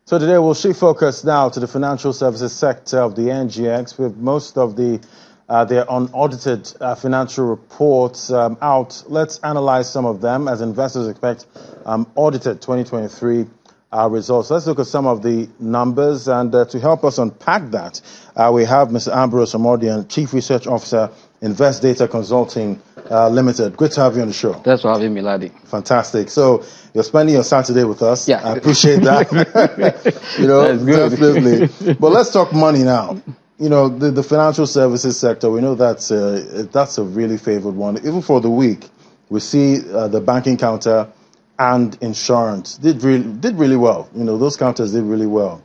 So today we'll shift focus now to the financial services sector of the NGX, with most of their unaudited financial reports out. Let's analyze some of them as investors expect audited 2023 results. Let's look at some of the numbers, and to help us unpack that, we have Mr. Ambrose Amordian, Chief Research Officer, Invest Data Consulting Limited. Great to have you on the show. Thanks for having me, Ladi. Fantastic. So you're spending your Saturday with us. Yeah. I appreciate that. Definitely. But let's talk money now. The financial services sector, we know that's a really favored one. Even for the week, we see the banking counter and insurance did really well. Those counters did really well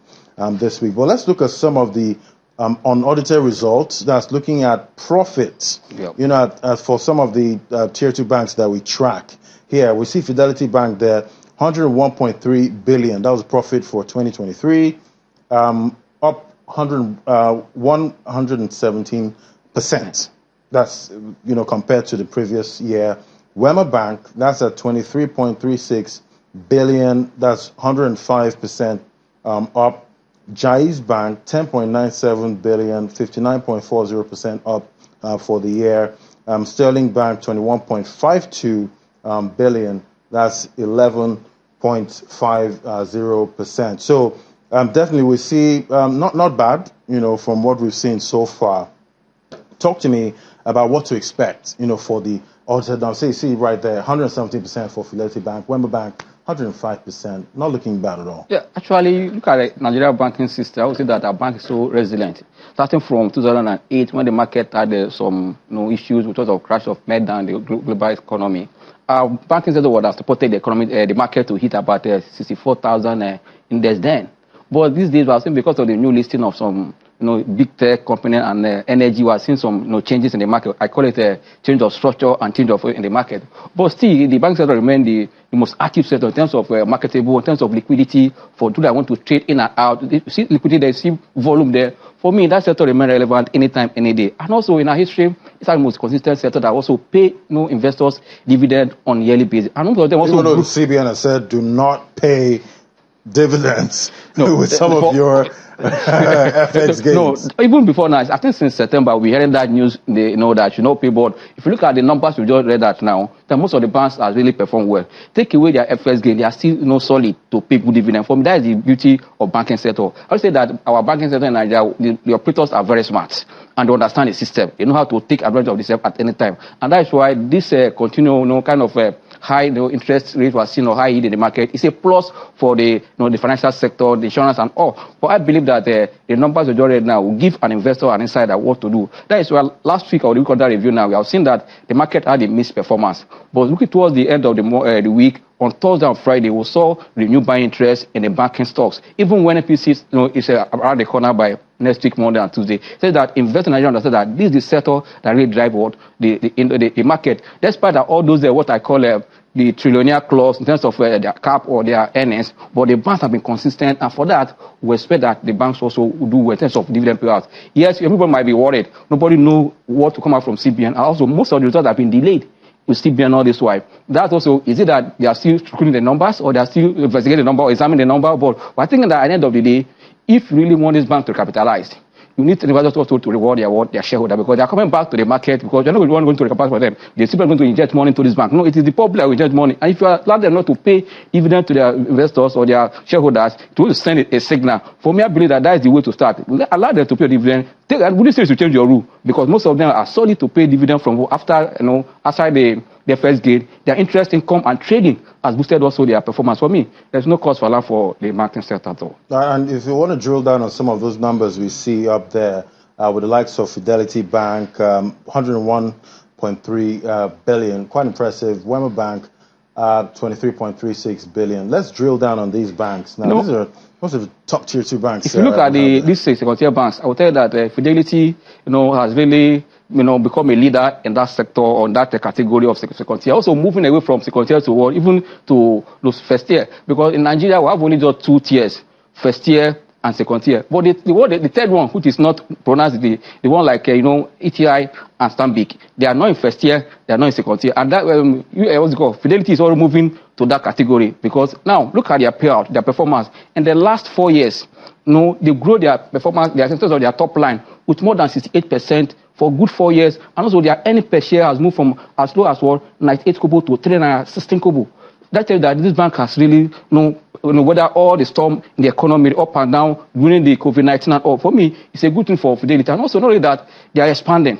this week. But let's look at some of the unaudited results. That's looking at profits. Yep. For some of the tier 2 banks that we track. Here, we see Fidelity Bank there, 101.3 billion. That was profit for 2023, up 117%. That's, compared to the previous year. Wema Bank, that's at 23.36 billion. That's 105% up. Jaiz Bank, 10.97 billion, 59.40% up for the year. Sterling Bank, 21.52 billion. That's 11.50%. So definitely we see not bad, from what we've seen so far. Talk to me about what to expect, for the audited. Now, see right there, 117% for Fidelity Bank, Wema Bank, 105%. Not looking bad at all. Yeah, actually, look at the Nigerian banking system. I would say that our bank is so resilient. Starting from 2008, when the market had some issues because of crash of meltdown, the global economy, our banking sector would have supported the economy, the market to hit about 64,000 index then. But these days, we are seeing because of the new listing of some big tech company and energy, we are seeing some changes in the market. I call it a change of structure and change of in the market. But still, the bank sector remains the most active sector in terms of marketable, in terms of liquidity for those that want to trade in and out. You see liquidity there, you see volume there. For me, that sector remains relevant anytime, any day. And also in our history, it's our most consistent sector that also pay investors dividend on a yearly basis. And most of them also even though the CBN has said do not pay dividends with some of your FX gains. No, even before now, I think since September, we heard that news, that pay. But if you look at the numbers we just read that now, then most of the banks have really performed well. Take away their FX gain, they are still solid to pay good dividend. For me, that is the beauty of banking sector. I would say that our banking sector in Nigeria, the operators are very smart and they understand the system. They know how to take advantage of the system at any time. And that's why this continual kind of high interest rate was seen or high yield in the market. It's a plus for the the financial sector, the insurance and all. But I believe that the numbers we just read now will give an investor an insight at what to do. That is why last week, or the week of that review now, we have seen that the market had a mixed performance. But looking towards the end of the week, on Thursday and Friday, we saw renewed buying interest in the banking stocks. Even when NPC is around the corner by next week, Monday and Tuesday, says that investors in Nigeria understand that this is the sector that really drive what the market. Despite that all those what I call the trillionaire clause in terms of their cap or their earnings, but the banks have been consistent, and for that, we expect that the banks also will do well in terms of dividend payouts. Yes, everyone might be worried. Nobody knows what to come out from CBN, and also most of the results have been delayed with CBN all this while. That also, is it that they are still screening the numbers, or they are still investigating the number, or examining the number? But I think that at the end of the day, if you really want this bank to capitalize, you need the investors also to reward their shareholder, because they are coming back to the market, because you're not going to recover for them. They're simply going to inject money into this bank. No, it is the public that will inject money. And if you allow them not to pay dividend to their investors or their shareholders, it will send a signal. For me, I believe that is the way to start. Allow them to pay dividend. Would you change your rule? Because most of them are solid to pay dividend from after their first gain. Their interest, income, and trading has boosted also their performance. For me, there's no cause for alarm for the banking sector at all. And if you want to drill down on some of those numbers we see up there, with the likes of Fidelity Bank, 101.3 billion, quite impressive. Wema Bank, 23.36 billion. Let's drill down on these banks. Now, these are most of the top tier 2 banks. If you look at these second-tier banks, I will tell you that Fidelity, has really become a leader in that sector, on that category of second tier. Also moving away from second tier to even to those first tier. Because in Nigeria, we have only just 2 tiers, first tier and second tier. But the third one, which is not pronounced, the one like ETI and Stanbic, they are not in first tier, they are not in second tier, and that what's it called? Fidelity is already moving to that category, because now look at their payout, their performance in the last 4 years. They grow their performance, their success of their top line with more than 68% for good 4 years, and also their earning per share has moved from as low as 98 kobo to 316 kobo. That tells you that this bank has really whether all the storm in the economy, up and down, during the COVID-19 and all. For me, it's a good thing for Fidelity. And also, not only that, they are expanding.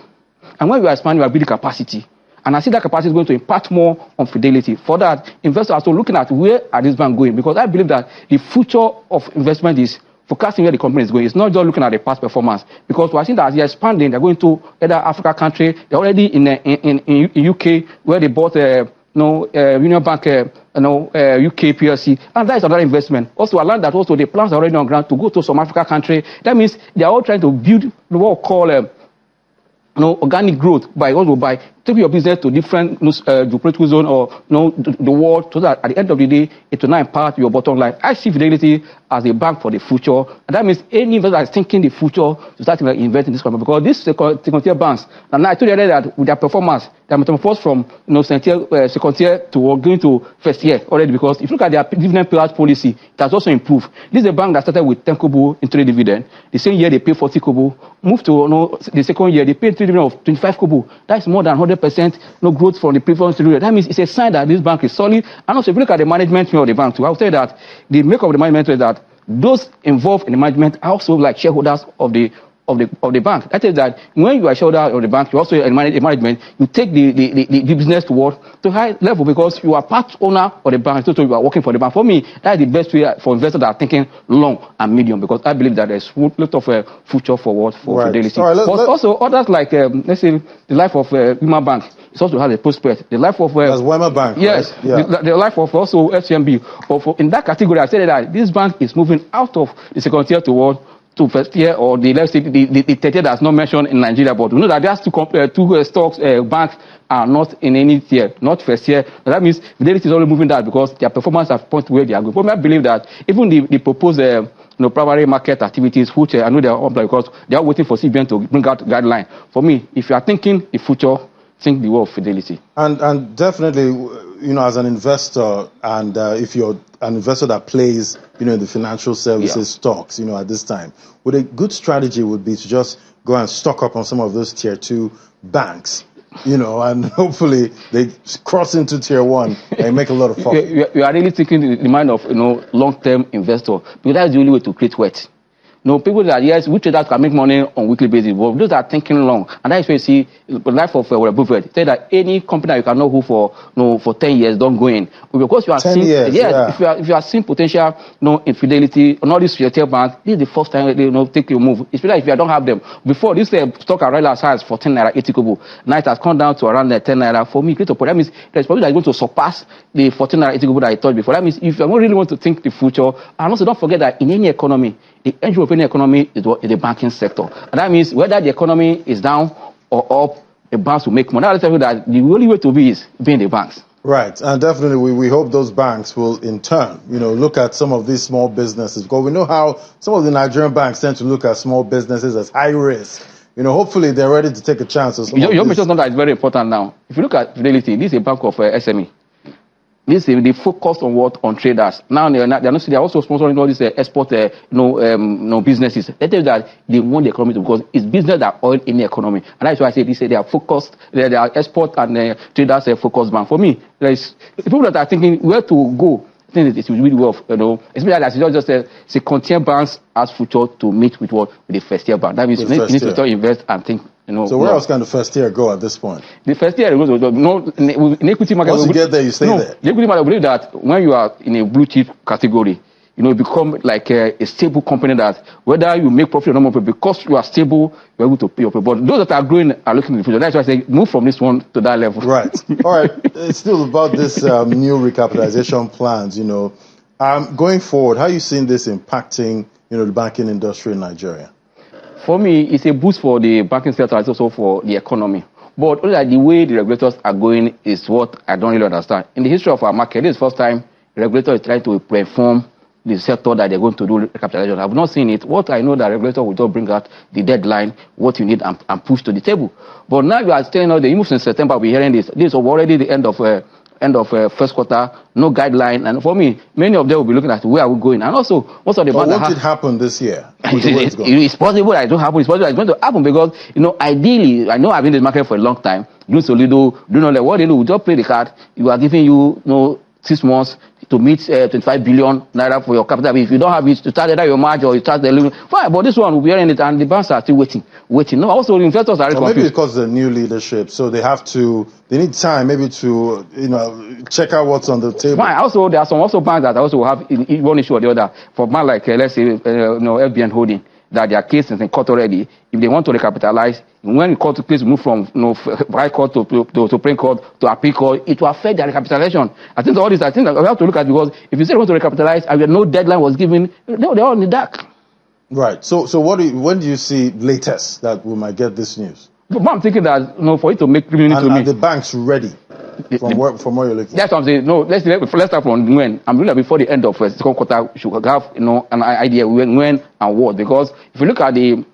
And when we are expanding, we are building capacity. And I see that capacity is going to impact more on Fidelity. For that, investors are also looking at where are this bank going, because I believe that the future of investment is forecasting where the company is going. It's not just looking at the past performance, because we are seeing that as they're expanding, they're going to other Africa country. They're already in UK, where they bought Union Bank, UK PLC, and that is another investment. Also, I learned that also the plans are already on ground to go to some Africa country. That means they are all trying to build what we call organic growth by taking your business to different geopolitical zone or the world, so that at the end of the day, it will not impact your bottom line. I see Fidelity as a bank for the future, and that means any investor that is thinking the future to start to invest in this company, because these second-tier banks, and I told you earlier that with their performance, they are metamorphosed from second tier to going to first tier already, because if you look at their dividend payout policy, it has also improved. This is a bank that started with 10 kobo into dividend. The same year they pay 40 kobo, moved to the second year they pay dividend of 25 kobo. That's more than 100% growth from the previous period. That means it's a sign that this bank is solid. And also, if you look at the management of the bank too, I would say that the makeup of the management is that those involved in the management are also like shareholders of the bank. That is that when you are a shareholder of the bank, you also manage management, you take the business to high level, because you are part owner of the bank, so you are working for the bank. For me, that is the best way for investors that are thinking long and medium, because I believe that there's a lot of future forward for Fidelity. Right, but also others like, let's say, the life of Human Bank, it also has a prospect. The life of that's Wema Bank. Yes, right? Yeah. The life of also FCMB. In that category, I said that this bank is moving out of the second tier to first tier, or let's say the third tier that's not mentioned in Nigeria, but we know that there's two stocks, banks are not in any tier, not first tier. That means Fidelity is only moving that because their performance has pointed where they are going. But I believe that even the proposed primary market activities, which I know they are up because they are waiting for CBN to bring out guidelines. For me, if you are thinking the future, think the world of Fidelity. And definitely, as an investor, and if you're an investor that plays, in the financial services stocks, at this time, a good strategy would be to just go and stock up on some of those tier 2 banks, and hopefully they cross into tier 1 and make a lot of profit. You are really thinking the mind of, long-term investor, because that's the only way to create wealth. People that, yes, we traders can make money on weekly basis, but those that are thinking long. And that's why you see the life of Warren Buffett. Say that any company that you cannot hold for 10 years, don't go in. Because you are seeing, if you are seeing potential, infidelity, on all these retail banks, this is the first time they take your move. Especially if you don't have them. Before, this stock arrived as high as 14 naira, 80 kobo. Now it has come down to around 10 naira. For me, that means there's probably going to surpass the 14 naira, 80 kobo that I thought before. That means if you really want to think the future, and also don't forget that in any economy, the engine of any economy is the banking sector. And that means whether the economy is down or up, the banks will make money. I'll tell you that the only way to be is being the banks. Right. And definitely we hope those banks will in turn, look at some of these small businesses, because we know how some of the Nigerian banks tend to look at small businesses as high risk. Hopefully they're ready to take a chance. Your mention something that is very important now. If you look at Fidelity, this is a bank of SME. They focus on what? On traders. Now they're also sponsoring all these export businesses. They tell you that they want the economy to, because it's business that oil in the economy. And that's why I say they are focused, they are export and traders focused bank. For me, there is people that are thinking where to go. I think it will really well, especially as you just said, second-tier banks as future to meet with what? With the first-tier bank. That means you need to invest and think. So where else can the first tier go at this point? The first tier goes in equity market. Once you get there, you stay there. The equity market, I believe that when you are in a blue chip category, you become like a stable company that whether you make profit or not, because you are stable, you're able to pay your pay. But those that are growing are looking in the future. That's why I say move from this one to that level. Right. All right. It's still about this new recapitalization plans. Going forward, how are you seeing this impacting the banking industry in Nigeria? For me, it's a boost for the banking sector, it's also for the economy. But only like the way the regulators are going is what I don't really understand. In the history of our market, this is the first time the regulator is trying to reform the sector that they're going to do recapitalization. I've not seen it. What I know, that regulator will just bring out the deadline, what you need, and push to the table. But now you are telling us the move in September, we're hearing this. This is already the end of first quarter, no guideline. And for me, many of them will be looking at where are we going. And also, most of the banks. What did happen this year? It's possible that it don't happen. It's possible that it's going to happen because, ideally, I know I've been in the market for a long time. Do Solido, do not like what they do. We just play the card. You are giving you, 6 months to meet 25 billion naira for your capital. If you don't have it, to start either your margin or you start the limit. Fine, but this one will be hearing it, and the banks are still waiting. No, also the investors are confused. Maybe because the new leadership, so they need time maybe to check out what's on the table. Fine. Also, there are some banks that also have one issue or the other. For banks like let's say FBN Holding, that their case is in court already. If they want to recapitalize, when the court case move from High Court to Supreme Court to Appeal Court, it will affect their recapitalization. I think all this, we have to look at, because if you say you want to recapitalize and no deadline was given, they're all in the dark. Right. So when do you see latest that we might get this news? But I'm thinking that for it to make criminal to me. Are the banks ready? From where you're looking? That's what I'm saying. No, let's start from when. I'm looking at before the end of second quarter, we should have an idea when and what. Because if you look at the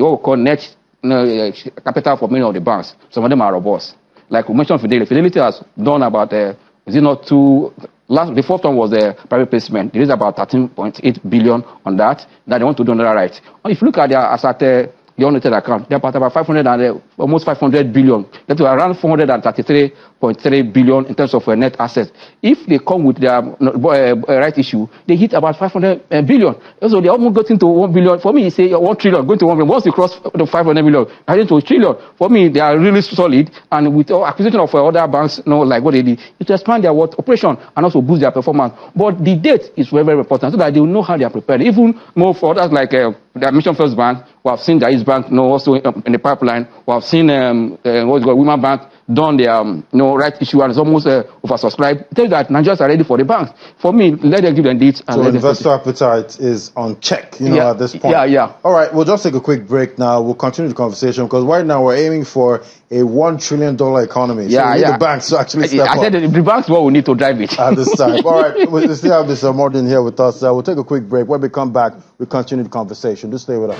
what we call net capital for many of the banks, some of them are robust. Like we mentioned, Fidelity has done about the first one was the private placement. There is about 13.8 billion on that they want to do another right. And if you look at their asset, the unaudited account, they're about 500 and almost 500 billion. That's around 433.3 billion in terms of net assets. If they come with their right issue, they hit about 500 billion. So they almost got into 1 billion. For me, you say 1 trillion, going to 1 billion. Once you cross the 500 million, heading to a trillion. For me, they are really solid. And with acquisition of other banks, like what they did, it will expand their operation and also boost their performance. But the date is very, very important so that they will know how they are prepared. Even more for others like the Mission First Bank, we have seen Jaiz Bank also in the pipeline. We have seen Women Bank done their right issue and it's almost oversubscribed. It tells you that Nigerians are ready for the banks. For me, let them give them dates. So investor appetite is on check, at this point. Yeah. All right, we'll just take a quick break now. We'll continue the conversation because right now we're aiming for a $1 trillion economy. So we need the banks to actually step up. I said the banks will need to drive it. At this time. All right, we still have Mr. Morden here with us. We'll take a quick break. When we come back, we'll continue the conversation. Just stay with us.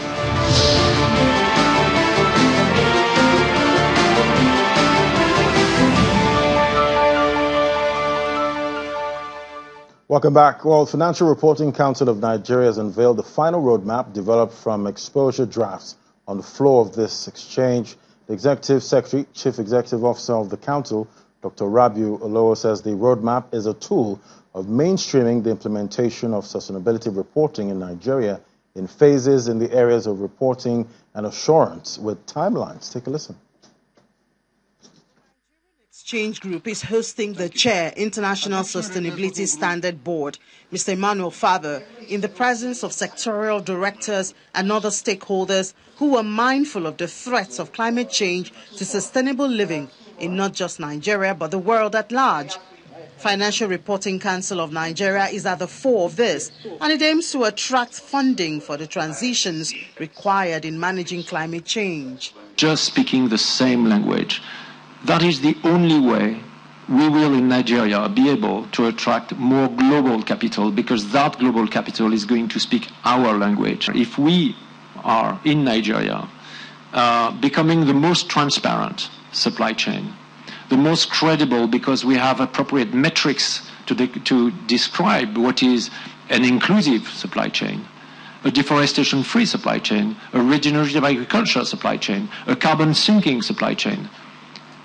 Welcome back. Well, Financial Reporting Council of Nigeria has unveiled the final roadmap developed from exposure drafts on the floor of this exchange. The Executive Secretary, Chief Executive Officer of the Council, Dr. Rabiu Olowo, says the roadmap is a tool of mainstreaming the implementation of sustainability reporting in Nigeria in phases in the areas of reporting and assurance with timelines. Take a listen. Exchange Group is hosting the Chair, International Sustainability Standard Board, Mr. Emmanuel Father, in the presence of sectorial directors and other stakeholders who are mindful of the threats of climate change to sustainable living in not just Nigeria but the world at large. Financial Reporting Council of Nigeria is at the fore of this, and it aims to attract funding for the transitions required in managing climate change. Just speaking the same language. That is the only way we will in Nigeria be able to attract more global capital, because that global capital is going to speak our language. If we are in Nigeria becoming the most transparent supply chain, the most credible because we have appropriate metrics to describe what is an inclusive supply chain, a deforestation-free supply chain, a regenerative agriculture supply chain, a carbon sinking supply chain,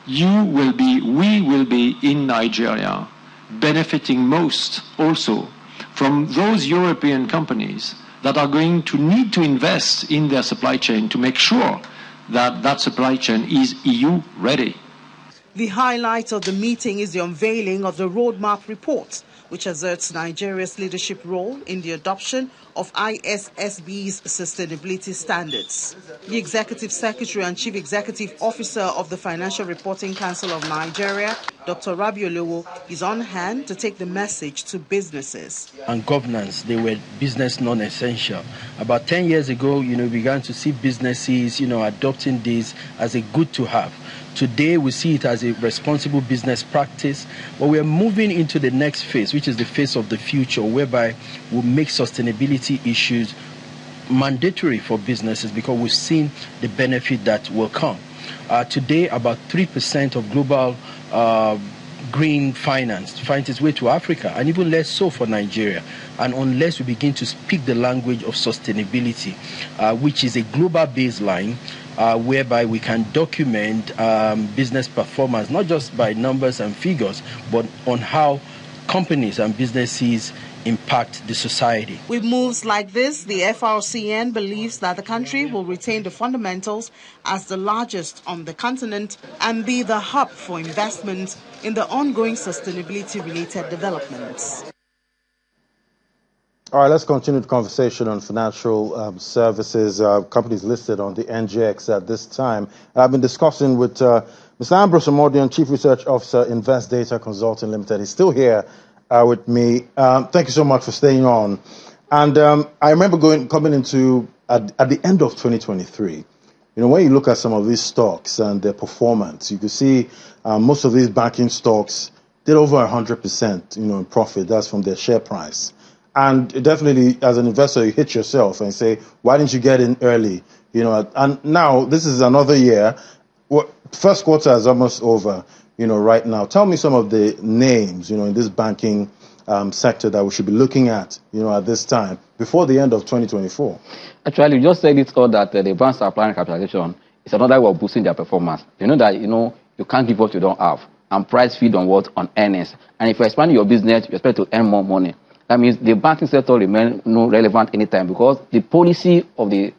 we will be in Nigeria benefiting most also from those European companies that are going to need to invest in their supply chain to make sure that that supply chain is EU ready. The highlight of the meeting is the unveiling of the roadmap report, which asserts Nigeria's leadership role in the adoption of ISSB's sustainability standards. The Executive Secretary and Chief Executive Officer of the Financial Reporting Council of Nigeria, Dr. Rabiu Olowo, is on hand to take the message to businesses. And governance, they were business non-essential. About 10 years ago, we began to see businesses, adopting this as a good to have. Today, we see it as a responsible business practice, but we are moving into the next phase, which is the phase of the future, whereby we'll make sustainability issues mandatory for businesses because we've seen the benefit that will come. Today, about 3% of global green finance finds its way to Africa, and even less so for Nigeria. And unless we begin to speak the language of sustainability, which is a global baseline, whereby we can document business performance, not just by numbers and figures, but on how companies and businesses impact the society. With moves like this, the FRCN believes that the country will retain the fundamentals as the largest on the continent and be the hub for investment in the ongoing sustainability-related developments. All right, let's continue the conversation on financial services, companies listed on the NGX at this time. I've been discussing with Mr. Ambrose Omodion, Chief Research Officer, Invest Data Consulting Limited. He's still here with me. Thank you so much for staying on. And I remember coming into, at the end of 2023, when you look at some of these stocks and their performance, you can see most of these banking stocks did over 100%, in profit. That's from their share price. And definitely, as an investor, you hit yourself and say, why didn't you get in early? And now this is another year. First quarter is almost over, right now. Tell me some of the names, in this banking sector that we should be looking at, at this time before the end of 2024. Actually, you just said it all that the banks are applying capitalization. It's another way of boosting their performance. You know that, you can't give what you don't have. And price feed on what? On earnings. And if you expand your business, you expect to earn more money. That means the banking sector remains relevant anytime because the policy of the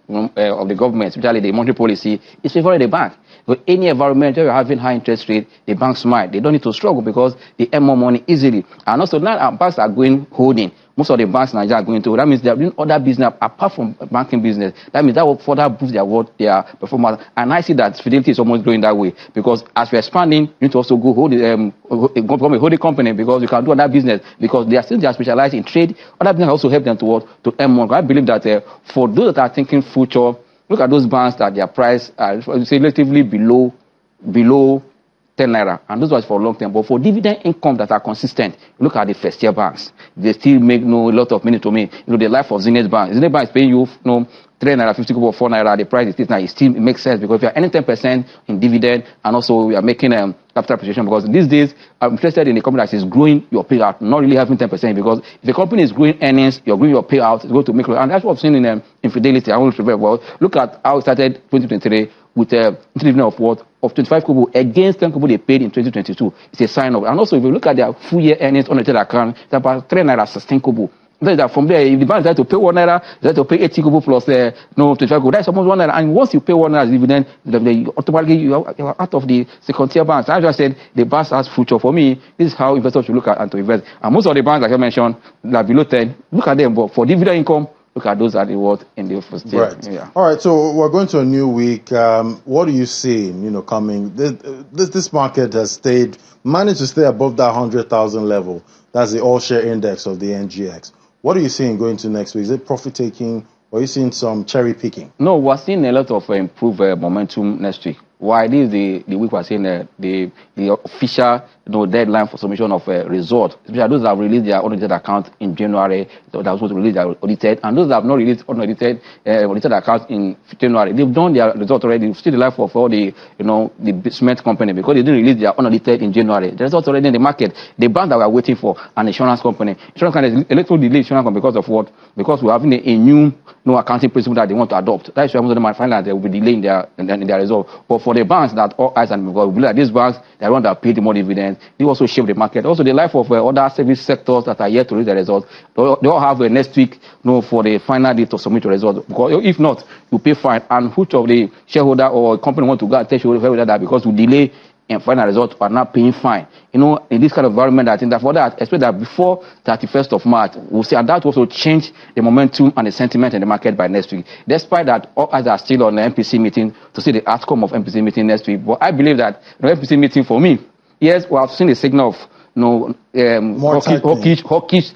government, especially the monetary policy, is favoring the bank. But any environment where you're having high interest rate, the banks smile. They don't need to struggle because they earn more money easily. And also now our banks are going holding. Most of the banks in Nigeria are going to. That means they're doing other business apart from banking business. That means that will further boost their performance. And I see that Fidelity is almost going that way because as we're expanding, you need to also go hold a holding company because you can do other business because they are specialized in trade. Other business also help them to earn more. I believe that for those that are thinking future, look at those banks that their price are relatively below 10 naira, and those was for long term. But for dividend income that are consistent, look at the first year banks. They still make a lot of money to me. The life of Zenith Bank. Zenith Bank is paying you 3 naira, 50 kobo, 4 naira. The price is now. It still makes sense because if you are earning 10% in dividend, and also we are making capital appreciation because these days I'm interested in a company that is growing your payout, not really having 10% because if the company is growing earnings, you're growing your payout, it's going to make, and that's what I've seen in Fidelity. I want to very well look at how it started 2023 with a dividend of what? Of 25 kobo against 10 kobo they paid in 2022. It's a sign of, and also if you look at their full year earnings on the account, it's about 3 naira 16 kobo. That from there, if the bank is to pay 1 naira, they have to pay 80 kobo plus 25 kobo. That's almost 1 naira. And once you pay 1 naira as dividend, then automatically you are out of the second tier banks. I just said the banks has future. For me, this is how investors should look at and to invest. And most of the banks, like I mentioned, that are below 10, look at them. But for dividend income, look at those that reward in the first year. Right. Yeah. All right. So we're going to a new week. What do you see, coming? This market has managed to stay above that 100,000 level. That's the all-share index of the NGX. What are you seeing going to next week? Is it profit taking, or are you seeing some cherry picking? No, we're seeing a lot of improved momentum next week. Why this is the week we're seeing the official deadline for submission of result. Especially those that have released their audited account in January, that are supposed to release their audited, and those that have not released audited accounts in January. They've done their result already. They've still the life of all the the cement company because they didn't release their unaudited in January. The results already in the market. The bank that we are waiting for, an insurance company. Insurance company is a little delayed insurance company because of what? Because we're having a new accounting principle that they want to adopt. That's why most of them might find that they will be delaying their result. But for the banks that all eyes and because we believe that these banks, they are the ones that pay the more dividends. They also shape the market. Also, the life of other service sectors that are yet to reach the results. They all have next week, for the final date to submit the results. Because if not, you pay fine. And which of the shareholder or company want to go and tell shareholder that because we delay and final result are not paying fine. You know, in this kind of environment, I think that for that, expect that before 31st of March, we'll see, and that will also change the momentum and the sentiment in the market by next week. Despite that, all eyes are still on the MPC meeting to see the outcome of MPC meeting next week. But I believe that the MPC meeting, for me, yes, we have seen a signal of hawkish.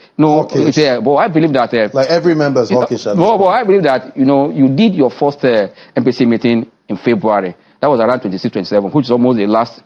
Yeah, but I believe that like every member is hawkish. But I believe that you did your first MPC meeting in February. That was around 26, 27, which is almost the last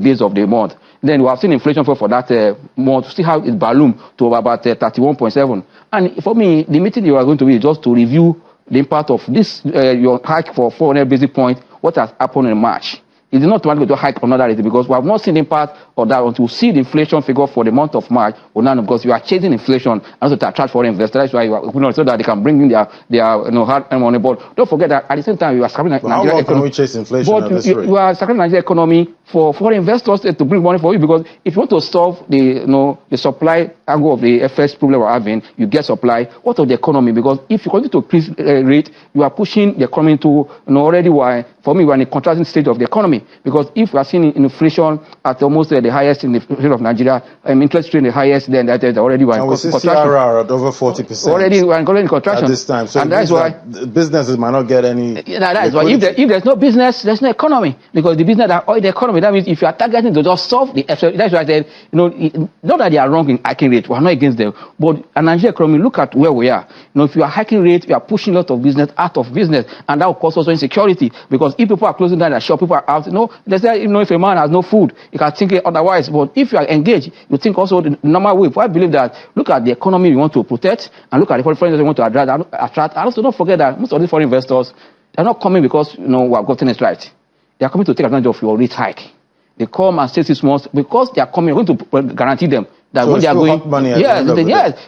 days of the month. Then we have seen inflation for that month. See how it ballooned to about 31.7. And for me, the meeting you are going to be just to review the impact of this your hike for 400 basis points. What has happened in March? It is not automatically to hike another rate because we have not seen the impact of that until we see the inflation figure for the month of March. Or now, because you are chasing inflation and also to attract foreign investors. That's why you are, so that they can bring in their hard money. But don't forget that at the same time you are scrapping Nigeria economy. How long can we chase inflation at this rate? You are scrapping Nigeria economy for foreign investors to bring money for you, because if you want to solve the supply angle of the FS problem we're having, you get supply. What of the economy? Because if you continue to increase rate, you are pushing the economy to already why. For me, we're in a contrasting state of the economy, because if we are seeing inflation at almost the highest in the history of Nigeria, interest rate the highest, then that is already why. And we see CRR at over 40%. Already we're in contraction at this time. So and that's why businesses might not get any. That is why if there's no business, there's no economy, because the business that oil the economy. That means if you are targeting to just solve the, that's why I said, not that they are wrong in hiking rate. We are not against them, but a Nigerian economy, look at where we are. If you are hiking rate, you are pushing a lot of business out of business, and that will cause also insecurity, because if people are closing down their shop, people are out. They say, if a man has no food, you can think it otherwise. But if you are engaged, you think also the normal way. I believe that look at the economy you want to protect, and look at the foreign investors you want to attract. And also don't forget that most of these foreign investors, they're not coming because we have gotten it right. They are coming to take advantage of your rate hike. They come and stay 6 months because they are coming. We're going to guarantee them that so when they are going, money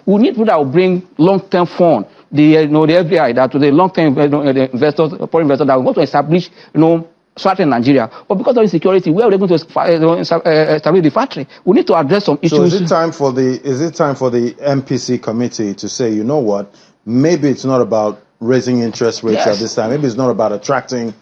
we need people that will bring long-term fund. The FBI, that the long-term investors, foreign investors that will go to establish, factory in Nigeria. But because of insecurity, where are they going to establish the factory? We need to address some issues. So is it time for the MPC committee to say, you know what, maybe it's not about raising interest rates at this time. Maybe it's not about attracting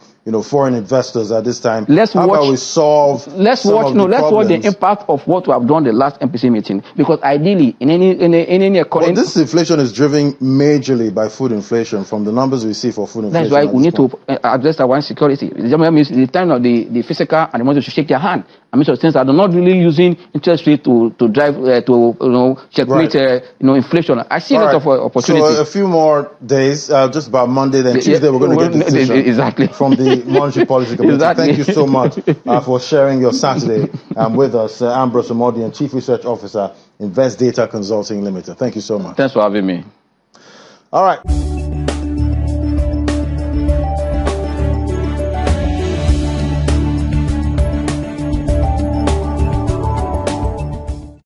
foreign investors at this time. Let's watch the impact of what we have done the last MPC meeting, because ideally in any economy, well, this inflation is driven majorly by food inflation from the numbers we see for food inflation. That's why we need to address our insecurity. The time of the physical and the money to shake their hand. I mean, so since I'm not really using interest rate to drive checkmate inflation. I see a lot of opportunity. So a few more days, just about Monday, then Tuesday, we're going to get the decision from the Monetary Policy Committee. Exactly. Thank you so much for sharing your Saturday with us, Ambrose Omodian, Chief Research Officer, Invest Data Consulting Limited. Thank you so much. Thanks for having me. All right.